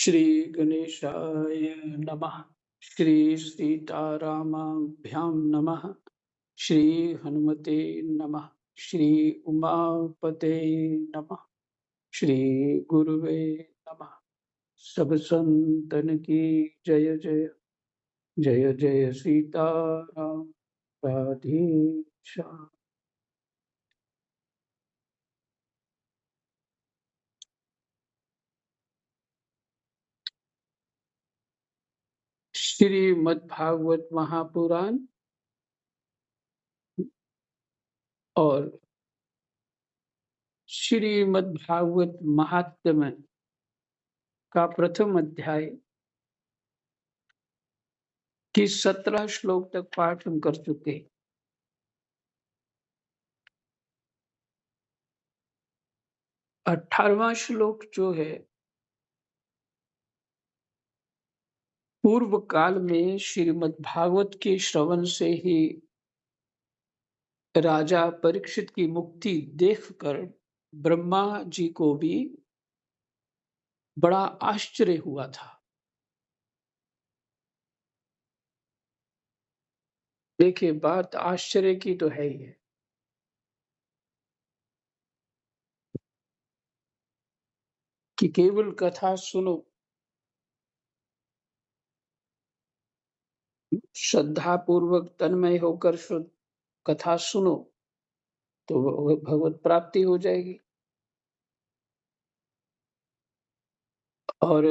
श्री गणेशाय नमः। श्री सीतारामाभ्यां नमः। श्री हनुमते नमः। श्री उमापते नमः। श्री गुरुवे नमः। सब संतन की जय जय। जय जय सीताराम। राधे श्याम। श्रीमद् भागवत महापुराण और श्रीमद् भागवत महात्म्य का प्रथम अध्याय की 17 श्लोक तक पाठ हम कर चुके। 18वां श्लोक जो है, पूर्व काल में श्रीमद् भागवत के श्रवण से ही राजा परीक्षित की मुक्ति देखकर ब्रह्मा जी को भी बड़ा आश्चर्य हुआ था। देखिए, बात आश्चर्य की तो है ही है कि केवल कथा सुनो, श्रद्धा पूर्वक तन्मय होकर शुद्ध कथा सुनो तो भगवत प्राप्ति हो जाएगी। और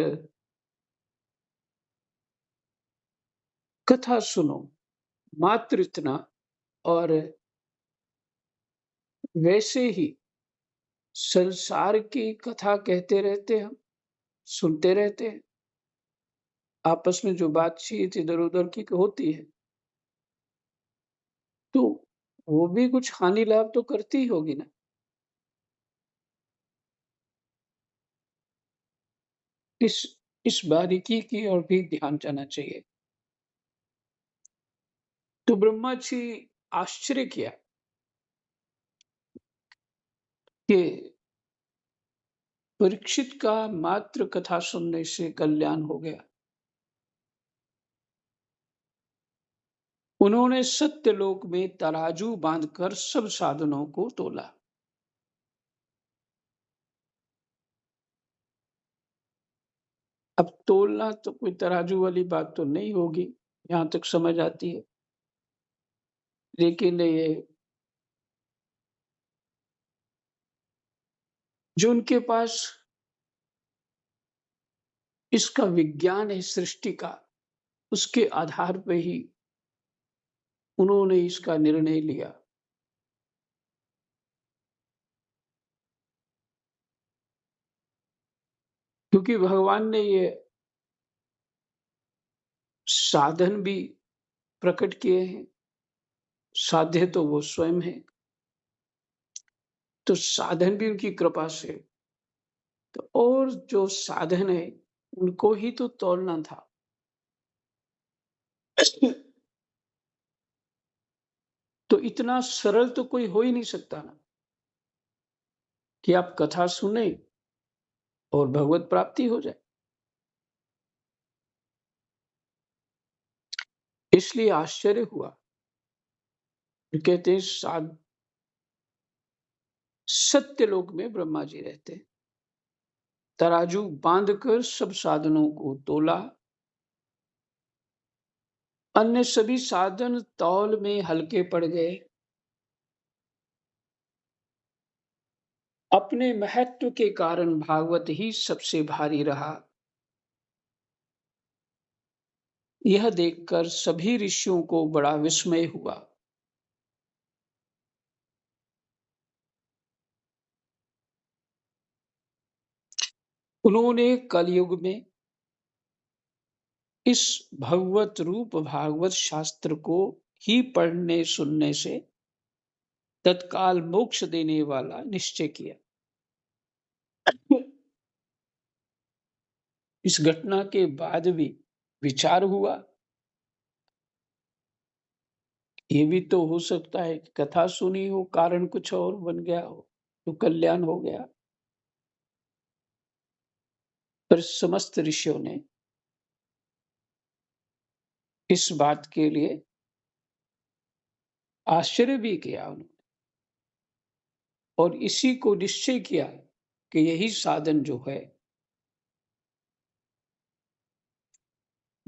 कथा सुनो मात्र इतना, और वैसे ही संसार की कथा कहते रहते, हम सुनते रहते हैं। आपस में जो बातचीत इधर उधर की होती है तो वो भी कुछ हानि लाभ तो करती ही होगी ना। इस इस बारीकी की ओर भी ध्यान जाना चाहिए। तो ब्रह्मा जी आश्चर्य किया कि परीक्षित का मात्र कथा सुनने से कल्याण हो गया। उन्होंने सत्यलोक में तराजू बांधकर सब साधनों को तोला। अब तोलना तो कोई तराजू वाली बात तो नहीं होगी, यहां तक समझ आती है। लेकिन ये जो उनके पास इसका विज्ञान है सृष्टि का, उसके आधार पर ही उन्होंने इसका निर्णय लिया। क्योंकि भगवान ने ये साधन भी प्रकट किए हैं, साध्य तो वो स्वयं है, तो साधन भी उनकी कृपा से। तो और जो साधन है उनको ही तो तोलना था। तो इतना सरल तो कोई हो ही नहीं सकता ना कि आप कथा सुने और भगवत प्राप्ति हो जाए। इसलिए आश्चर्य हुआ। कहते हैं सत्यलोक में ब्रह्मा जी रहते, तराजू बांधकर सब साधनों को तोला, अन्य सभी साधन तौल में हल्के पड़ गए। अपने महत्व के कारण भागवत ही सबसे भारी रहा। यह देखकर सभी ऋषियों को बड़ा विस्मय हुआ। उन्होंने कलयुग में इस भगवत रूप भागवत शास्त्र को ही पढ़ने सुनने से तत्काल मोक्ष देने वाला निश्चय किया। इस घटना के बाद भी विचार हुआ, ये भी तो हो सकता है कि कथा सुनी हो, कारण कुछ और बन गया हो तो कल्याण हो गया। पर समस्त ऋषियों ने इस बात के लिए आश्चर्य भी किया उन्होंने और इसी को निश्चय किया कि यही साधन जो है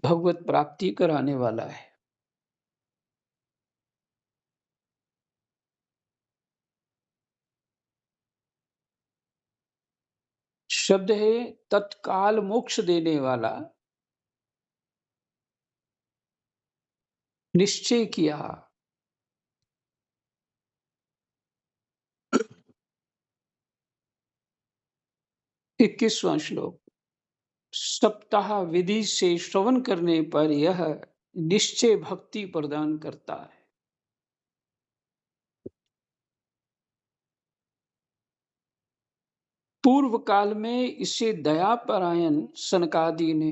भगवत प्राप्ति कराने वाला है। शब्द है तत्काल मोक्ष देने वाला, निश्चय किया। 21वां श्लोक। सप्ताह विधि से श्रवण करने पर यह निश्चय भक्ति प्रदान करता है। पूर्व काल में इसे दयापरायण सनकादि ने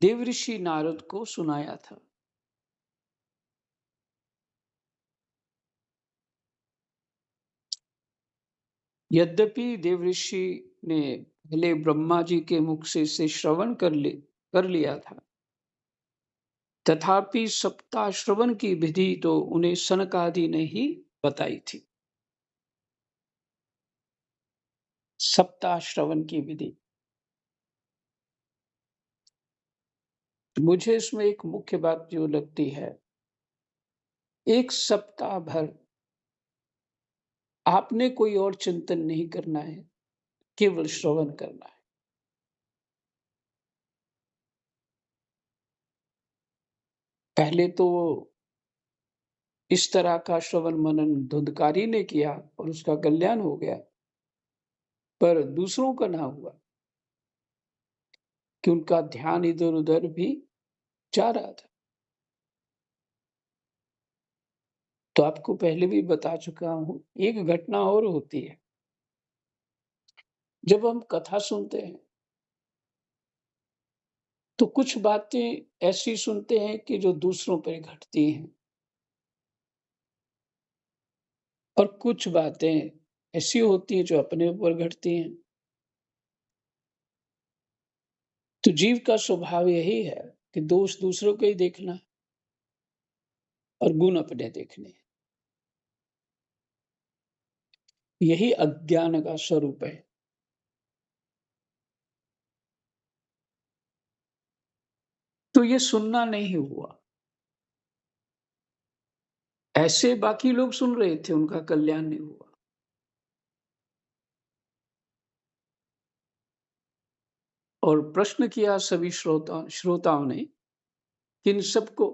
देवऋषि नारद को सुनाया था। यद्यपि देवऋषि ने पहले ब्रह्मा जी के मुख से इसे श्रवण कर लिया था, तथापि सप्ताह श्रवण की विधि तो उन्हें सनकादि ने ही बताई थी। सप्ताह श्रवण की विधि, मुझे इसमें एक मुख्य बात जो लगती है, एक सप्ताह भर आपने कोई और चिंतन नहीं करना है, केवल श्रवण करना है। पहले तो इस तरह का श्रवण मनन धुंधकारी ने किया और उसका कल्याण हो गया, पर दूसरों का ना हुआ कि उनका ध्यान इधर उधर भी जा रहा था। तो आपको पहले भी बता चुका हूं, एक घटना और होती है। जब हम कथा सुनते हैं तो कुछ बातें ऐसी सुनते हैं कि जो दूसरों पर घटती हैं और कुछ बातें ऐसी होती हैं जो अपने ऊपर घटती हैं। तो जीव का स्वभाव यही है कि दोष दूसरों को ही देखना और गुण अपने देखने। यही अज्ञान का स्वरूप है। तो ये सुनना नहीं हुआ। ऐसे बाकी लोग सुन रहे थे, उनका कल्याण नहीं हुआ। और प्रश्न किया सभी श्रोताओं ने कि इन सबको,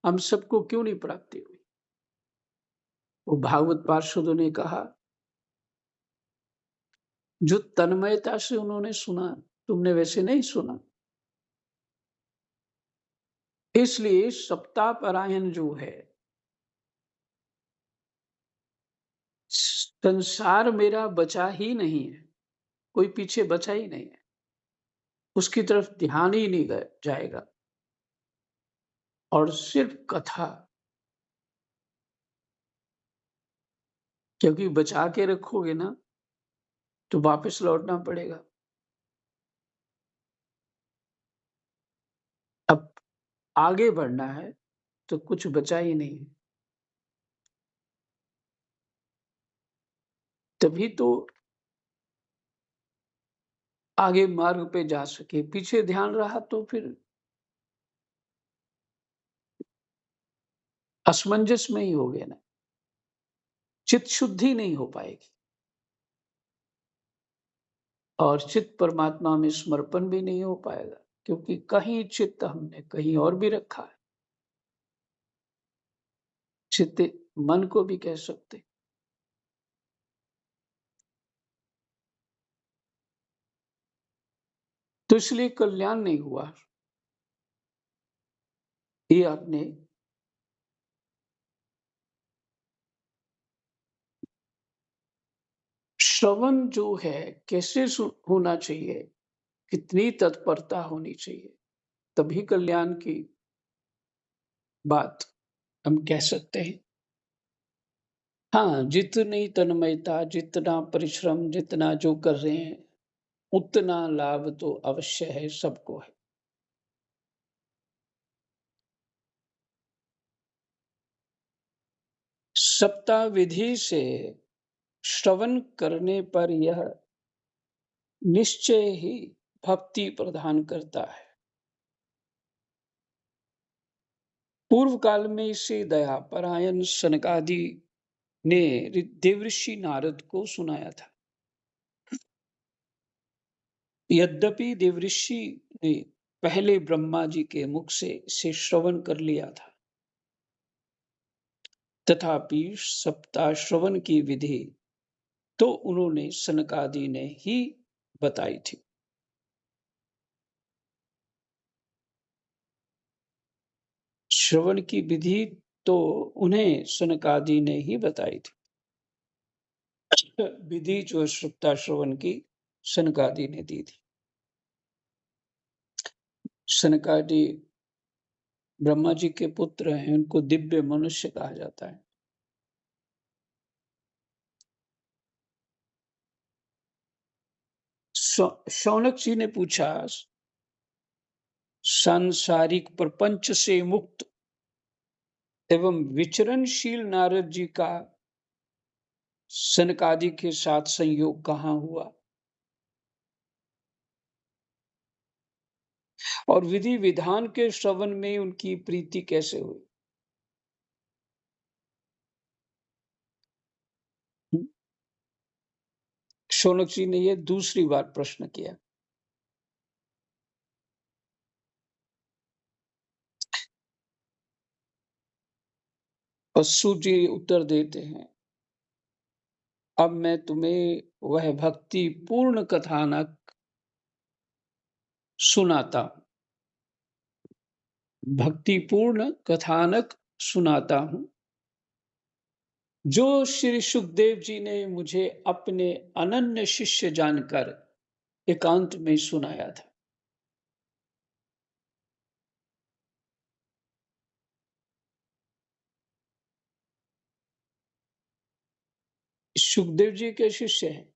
हम सबको क्यों नहीं प्राप्ति हुई। वो भागवत पार्षदों ने कहा, जो तन्मयता से उन्होंने सुना, तुमने वैसे नहीं सुना। इसलिए सप्ताह परायण जो है, संसार मेरा बचा ही नहीं है, कोई पीछे बचा ही नहीं है, उसकी तरफ ध्यान ही नहीं जाएगा और सिर्फ कथा, क्योंकि बचा के रखोगे ना तो वापस लौटना पड़ेगा। अब आगे बढ़ना है तो कुछ बचा ही नहीं है। तभी तो आगे मार्ग पे जा सके। पीछे ध्यान रहा तो फिर असमंजस में ही हो गए ना, चित्त शुद्धि नहीं हो पाएगी और चित्त परमात्मा में समर्पण भी नहीं हो पाएगा, क्योंकि कहीं चित्त हमने कहीं और भी रखा है। चित्त मन को भी कह सकते। तो इसलिए कल्याण नहीं हुआ। ये आपने श्रवण जो है कैसे होना चाहिए, कितनी तत्परता होनी चाहिए, तभी कल्याण की बात हम कह सकते हैं। हाँ, जितनी तन्मयता, जितना परिश्रम, जितना जो कर रहे हैं, उतना लाभ तो अवश्य है, सबको है। सप्ताह विधि से श्रवण करने पर यह निश्चय ही भक्ति प्रदान करता है। पूर्व काल में इसे दयापरायण सनकादि ने देवऋषि नारद को सुनाया था। यद्यपि देवऋषि ने पहले ब्रह्मा जी के मुख से इसे श्रवण कर लिया था, तथापि सप्ताह श्रवण की विधि तो उन्होंने सनकादि ने ही बताई थी। श्रवण की विधि तो उन्हें सनकादि ने ही बताई थी। विधि जो सप्ताह श्रवण की सनकादि ने दी थी। सनकादि ब्रह्मा जी के पुत्र हैं, उनको दिव्य मनुष्य कहा जाता है। शौनक जी ने पूछा, सांसारिक प्रपंच से मुक्त एवं विचरणशील नारद जी का सनकादि के साथ संयोग कहाँ हुआ और विधि विधान के श्रवण में उनकी प्रीति कैसे हुई? शौनक जी ने यह दूसरी बार प्रश्न किया। अश्रु जी उत्तर देते हैं, अब मैं तुम्हें वह भक्ति पूर्ण कथानक सुनाता भक्तिपूर्ण कथानक सुनाता हूं, जो श्री सुखदेव जी ने मुझे अपने अनन्य शिष्य जानकर एकांत में सुनाया था। सुखदेव जी के शिष्य हैं,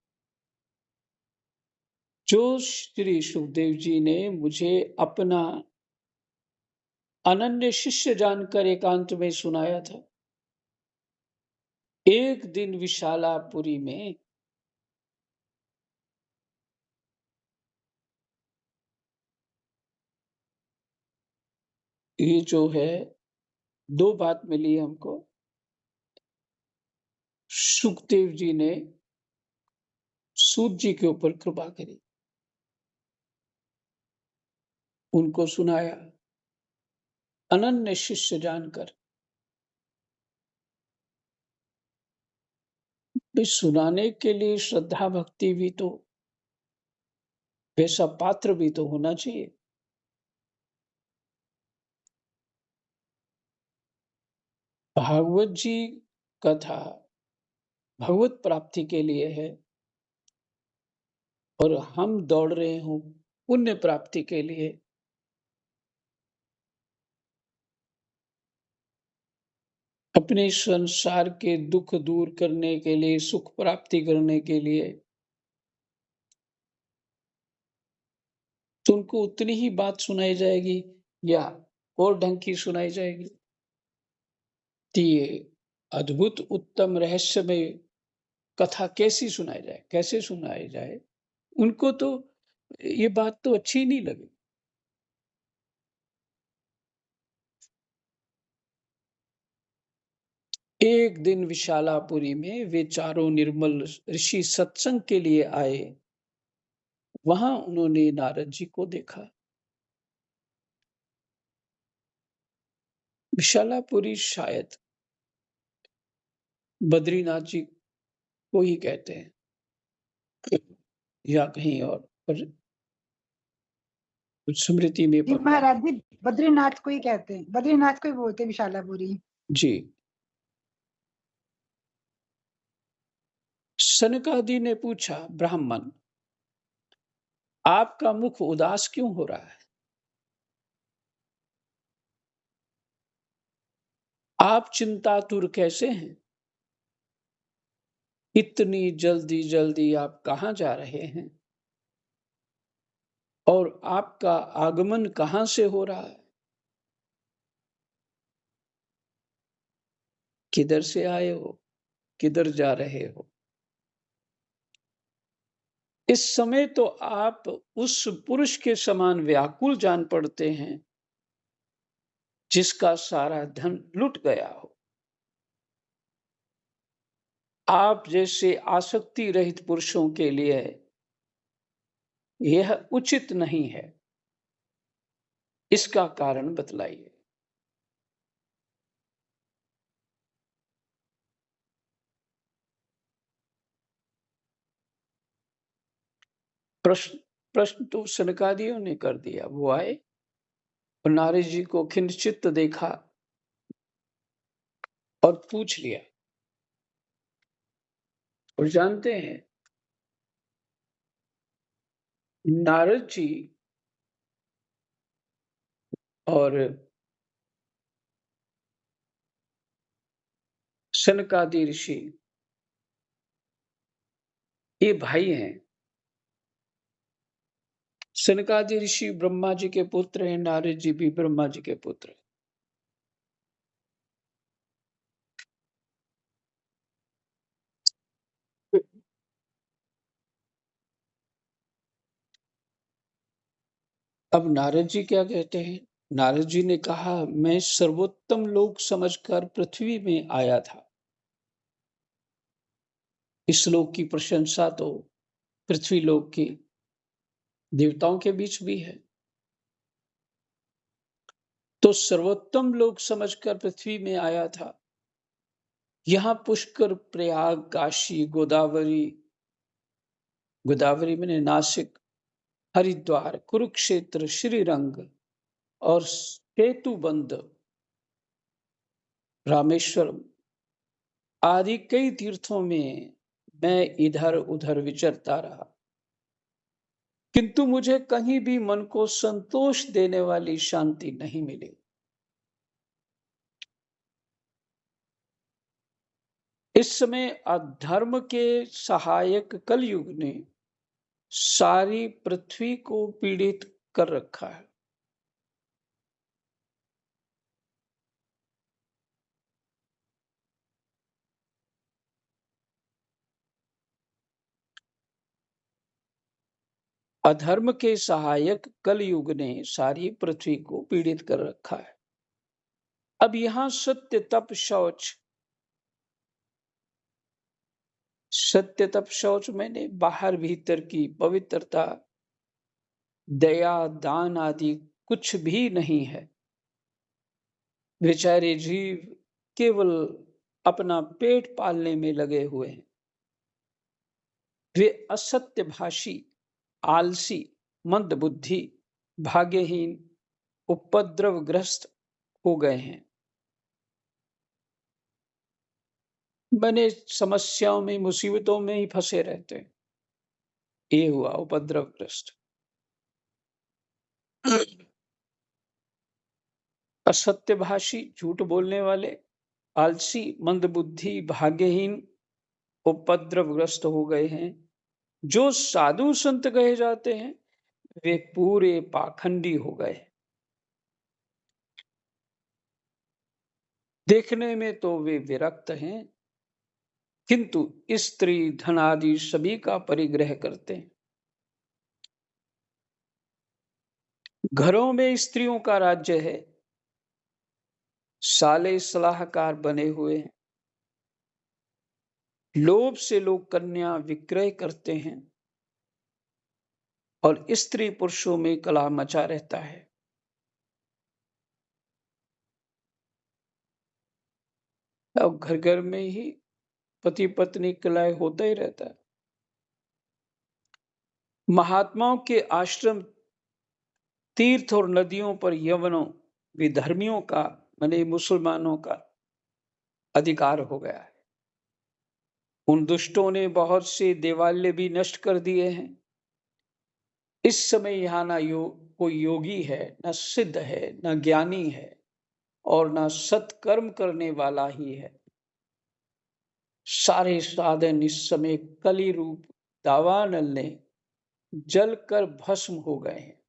जो श्री सुखदेव जी ने मुझे अपना अनन्य शिष्य जानकर एकांत में सुनाया था। एक दिन विशालापुरी में ये जो है, दो बात मिली हमको। सुखदेव जी ने सूत जी के ऊपर कृपा करी, उनको सुनाया अनन्य शिष्य जानकर। इस सुनाने के लिए श्रद्धा भक्ति भी तो, वैसा पात्र भी तो होना चाहिए। भागवत जी कथा भगवत प्राप्ति के लिए है और हम दौड़ रहे हों पुण्य प्राप्ति के लिए। अपने संसार के दुख दूर करने के लिए, सुख प्राप्ति करने के लिए, तो उनको उतनी ही बात सुनाई जाएगी या और ढंग की सुनाई जाएगी? तो ये अद्भुत उत्तम रहस्यमय कथा कैसी सुनाई जाए, कैसे सुनाई जाए? उनको तो ये बात तो अच्छी नहीं लगी। एक दिन विशालापुरी में वे चारों निर्मल ऋषि सत्संग के लिए आए। वहां उन्होंने नारद जी को देखा। विशालापुरी शायद बद्रीनाथ जी को ही कहते हैं या कहीं और, पर कुछ स्मृति में जी महाराज जी, बद्रीनाथ को ही कहते हैं, बद्रीनाथ को ही बोलते हैं विशालापुरी। जी। सनकादि ने पूछा, ब्राह्मण, आपका मुख उदास क्यों हो रहा है? आप चिंतातुर कैसे हैं? इतनी जल्दी जल्दी आप कहाँ जा रहे हैं? और आपका आगमन कहाँ से हो रहा है? किधर से आए हो? किधर जा रहे हो? इस समय तो आप उस पुरुष के समान व्याकुल जान पड़ते हैं जिसका सारा धन लुट गया हो। आप जैसे आसक्ति रहित पुरुषों के लिए यह उचित नहीं है। इसका कारण बतलाइए। प्रश्न प्रश्न तो सनकादियों ने कर दिया। वो आए और नारद जी को खिन्नचित्त देखा और पूछ लिया। और जानते हैं नारद जी और सनकादि ऋषि ये भाई हैं। सनकादि ऋषि ब्रह्मा जी के पुत्र हैं, नारद जी भी ब्रह्मा जी के पुत्र हैं। अब नारद जी क्या कहते हैं? नारद जी ने कहा, मैं सर्वोत्तम लोक समझकर पृथ्वी में आया था। इस लोक की प्रशंसा तो पृथ्वी लोक की देवताओं के बीच भी है। तो सर्वोत्तम लोक समझकर पृथ्वी में आया था। यहाँ पुष्कर, प्रयाग, काशी, गोदावरी, गोदावरी मैंने नासिक, हरिद्वार, कुरुक्षेत्र, श्रीरंग और सेतुबंध, रामेश्वरम आदि कई तीर्थों में मैं इधर उधर विचरता रहा, किंतु मुझे कहीं भी मन को संतोष देने वाली शांति नहीं मिली। इस समय अधर्म के सहायक कलयुग ने सारी पृथ्वी को पीड़ित कर रखा है। अधर्म के सहायक कलयुग ने सारी पृथ्वी को पीड़ित कर रखा है। अब यहां सत्य तप शौच, सत्य तप शौच मैंने बाहर भीतर की पवित्रता, दया, दान आदि कुछ भी नहीं है। बेचारे जीव केवल अपना पेट पालने में लगे हुए हैं। वे असत्य भाषी, आलसी, मंदबुद्धि, भाग्यहीन, उपद्रवग्रस्त हो गए हैं। बने समस्याओं में, मुसीबतों में ही फंसे रहते हैं। ये हुआ उपद्रवग्रस्त। असत्यभाषी, झूठ बोलने वाले, आलसी, मंदबुद्धि, भाग्यहीन, उपद्रवग्रस्त हो गए हैं। जो साधु संत कहे जाते हैं वे पूरे पाखंडी हो गए। देखने में तो वे विरक्त हैं, किंतु स्त्री, धन आदि सभी का परिग्रह करते हैं। घरों में स्त्रियों का राज्य है। साले सलाहकार बने हुए हैं। लोभ से लोग कन्या विक्रय करते हैं और स्त्री पुरुषों में कलह मचा रहता है। अब घर घर में ही पति पत्नी कलह होता ही रहता है। महात्माओं के आश्रम, तीर्थ और नदियों पर यवनों, विधर्मियों का, माने मुसलमानों का अधिकार हो गया है। उन दुष्टों ने बहुत से देवालय भी नष्ट कर दिए हैं। इस समय यहाँ ना कोई योगी है, न सिद्ध है, न ज्ञानी है और न सत्कर्म करने वाला ही है। सारे साधन इस समय कली रूप दावानल ने जलकर भस्म हो गए हैं।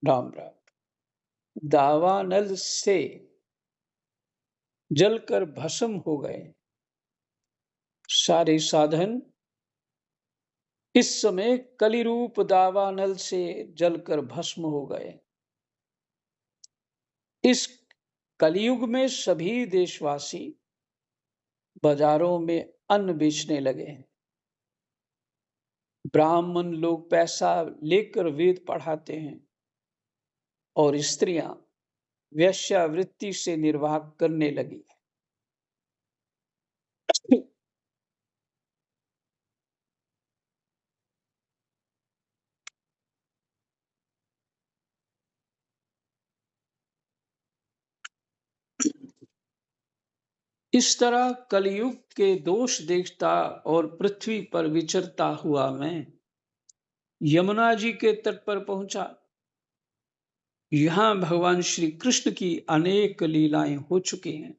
राम राम। दावानल से जलकर भस्म हो गए सारे साधन, इस समय कलिरूप दावानल से जलकर भस्म हो गए। इस कलयुग में सभी देशवासी बाजारों में अन्न बेचने लगे हैं। ब्राह्मण लोग पैसा लेकर वेद पढ़ाते हैं और स्त्रियां वेश्यावृत्ति से निर्वाह करने लगी। इस तरह कलयुग के दोष देखता और पृथ्वी पर विचरता हुआ मैं यमुना जी के तट पर पहुंचा। यहां भगवान श्री कृष्ण की अनेक लीलाएं हो चुकी हैं।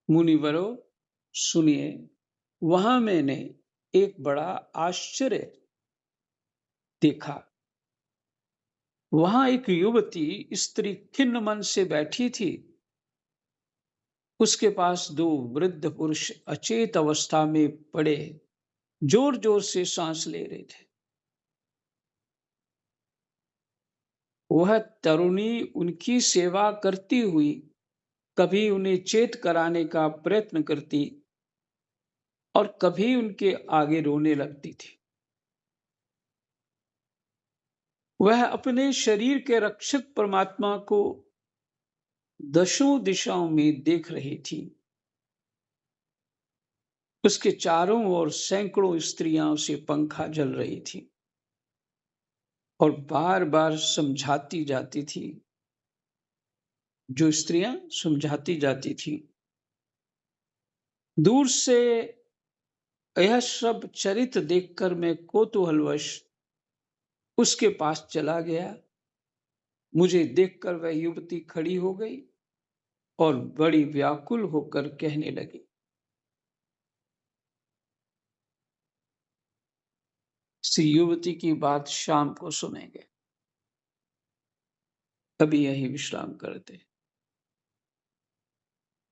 मुनिवरों, सुनिए, वहां मैंने एक बड़ा आश्चर्य देखा। वहां एक युवती स्त्री खिन्न मन से बैठी थी। उसके पास दो वृद्ध पुरुष अचेत अवस्था में पड़े जोर जोर से सांस ले रहे थे। वह तरुणी उनकी सेवा करती हुई कभी उन्हें चेत कराने का प्रयत्न करती और कभी उनके आगे रोने लगती थी। वह अपने शरीर के रक्षक परमात्मा को दशों दिशाओं में देख रही थी। उसके चारों ओर सैकड़ों स्त्रियां उसे पंखा जल रही थी और बार बार समझाती जाती थी। जो स्त्रियां समझाती जाती थी, दूर से यह सब चरित्र देखकर मैं कौतूहलवश उसके पास चला गया। मुझे देखकर वह युवती खड़ी हो गई और बड़ी व्याकुल होकर कहने लगी। इस युवती की बात शाम को सुनेंगे। अभी यही विश्राम करते।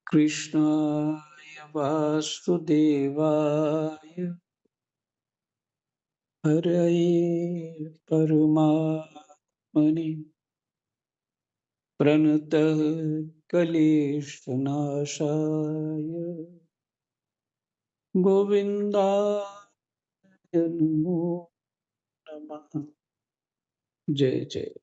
कृष्णाय वासुदेवाय हरये परमात्मने प्रणतः क्लेशनाशाय गोविन्दाय नमो नमः। जय जय।